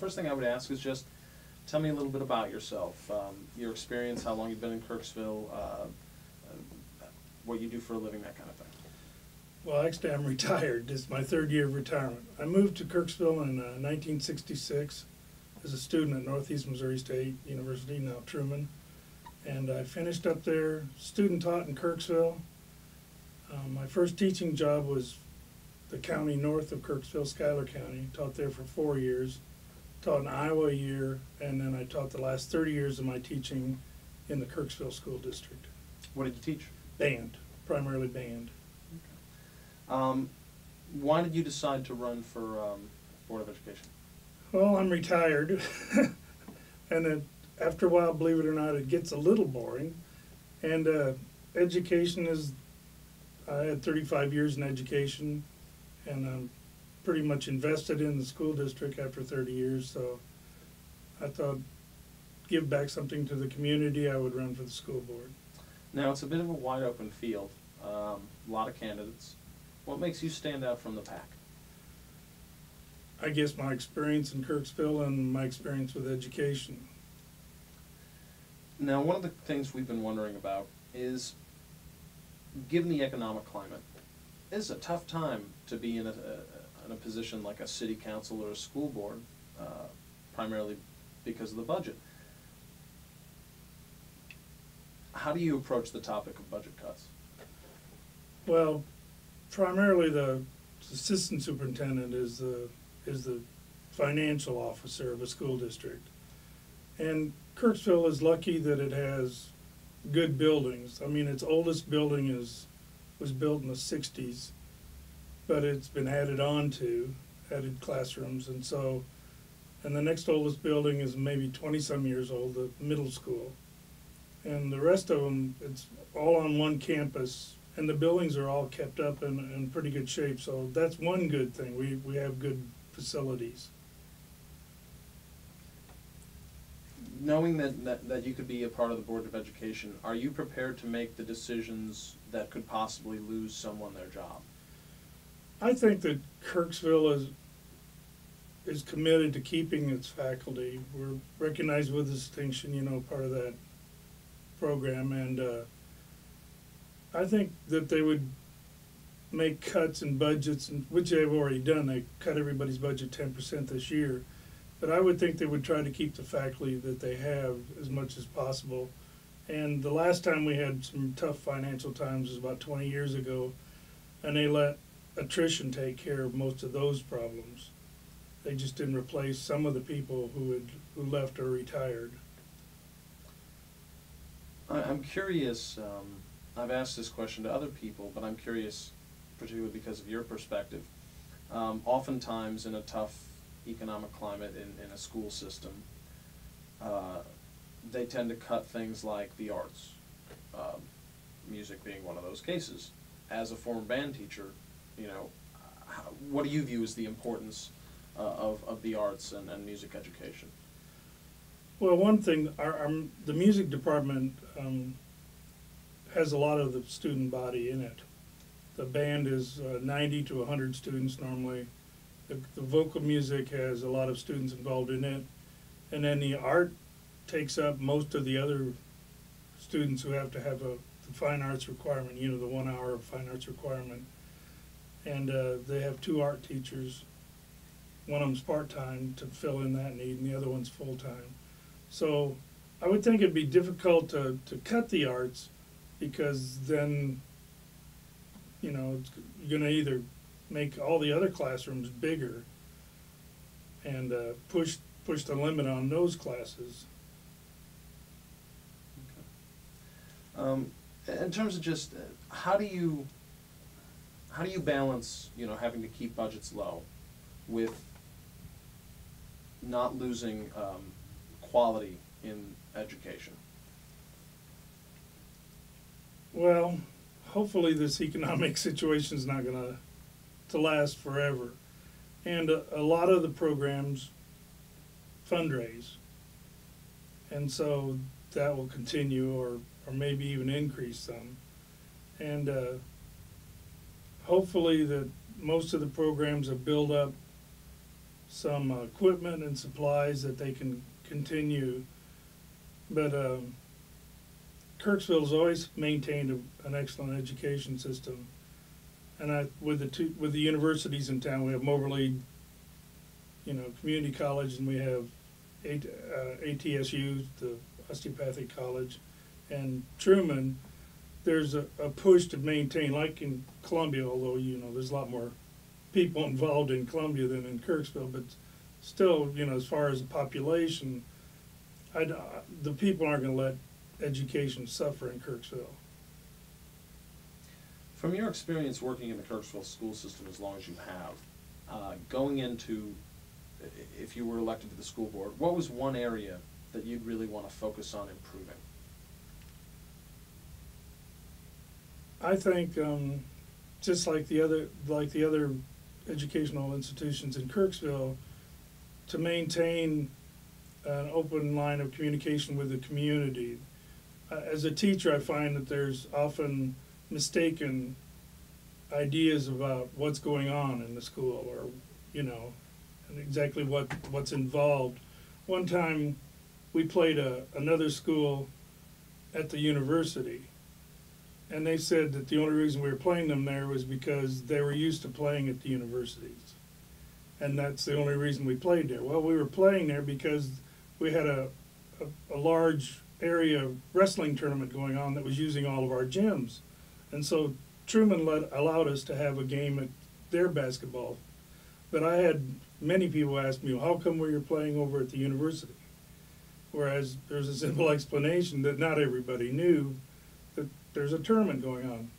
first thing I would ask is just tell me a little bit about yourself, your experience, how long you've been in Kirksville, what you do for a living, that kind of thing. Well, actually, I'm retired. This is my third year of retirement. I moved to Kirksville in 1966 as a student at Northeast Missouri State University, now Truman. And I finished up there, student taught in Kirksville. My first teaching job was the county north of Kirksville, Schuyler County. Taught there for 4 years. Taught in Iowa a year, and then I taught the last 30 years of my teaching in the Kirksville School District. What did you teach? Band, primarily band. Why did you decide to run for Board of Education? Well, I'm retired, and after a while, believe it or not, it gets a little boring. And education is, I had 35 years in education, and I'm pretty much invested in the school district after 30 years, so I thought, give back something to the community, I would run for the school board. Now, it's a bit of a wide open field, a lot of candidates. What makes you stand out from the pack? I guess my experience in Kirksville and my experience with education. Now, one of the things we've been wondering about is, given the economic climate, it's a tough time to be in a position like a city council or a school board, primarily because of the budget. How do you approach the topic of budget cuts? Well, primarily the assistant superintendent is the financial officer of a school district. And Kirksville is lucky that it has good buildings. I mean, its oldest building was built in the 60s, but it's been added classrooms, and the next oldest building is maybe 20-some years old, the middle school. And the rest of them, it's all on one campus, and the buildings are all kept up in pretty good shape, so that's one good thing. We have good facilities. Knowing that you could be a part of the Board of Education, are you prepared to make the decisions that could possibly lose someone their job? I think that Kirksville is committed to keeping its faculty. We're recognized with distinction, part of that program, and I think that they would make cuts in budgets, which they've already done. They cut everybody's budget 10% this year. But I would think they would try to keep the faculty that they have as much as possible. And the last time we had some tough financial times was about 20 years ago, and they let attrition take care of most of those problems. They just didn't replace some of the people who left or retired. I'm curious, I've asked this question to other people, but I'm curious, particularly because of your perspective. Oftentimes in a tough economic climate in a school system, they tend to cut things like the arts, music being one of those cases. As a former band teacher, what do you view as the importance of the arts and music education? Well, one thing, the music department has a lot of the student body in it. The band is 90 to 100 students normally. The vocal music has a lot of students involved in it. And then the art takes up most of the other students who have to have the fine arts requirement, the 1 hour of fine arts requirement. And they have 2 art teachers. One of them's part-time to fill in that need, and the other one's full-time. So I would think it'd be difficult to cut the arts, because then, you're going to either make all the other classrooms bigger and push the limit on those classes. Okay. In terms of just how do you balance having to keep budgets low with not losing quality in education? Well, hopefully this economic situation is not going to last forever. And a lot of the programs fundraise. And so that will continue or maybe even increase some. And hopefully that most of the programs have built up some equipment and supplies that they can continue. But Kirksville's always maintained an excellent education system. And with the universities in town, we have Moberly, Community College, and we have ATSU, the Osteopathic College, and Truman. There's a push to maintain, like in Columbia, although there's a lot more people involved in Columbia than in Kirksville, but still, as far as the population, the people aren't going to let education suffer in Kirksville. From your experience working in the Kirksville school system as long as you have, going into, if you were elected to the school board, what was one area that you'd really want to focus on improving? I think just like the other educational institutions in Kirksville, to maintain an open line of communication with the community. As a teacher, I find that there's often mistaken ideas about what's going on in the school, or and exactly what's involved. One time, we played another school at the university, and they said that the only reason we were playing them there was because they were used to playing at the universities, and that's the only reason we played there. Well, we were playing there because we had a large area wrestling tournament going on that was using all of our gyms, and so Truman allowed us to have a game at their basketball. But I had many people ask me, well, how come we were playing over at the university? Whereas there's a simple explanation that not everybody knew, that there's a tournament going on.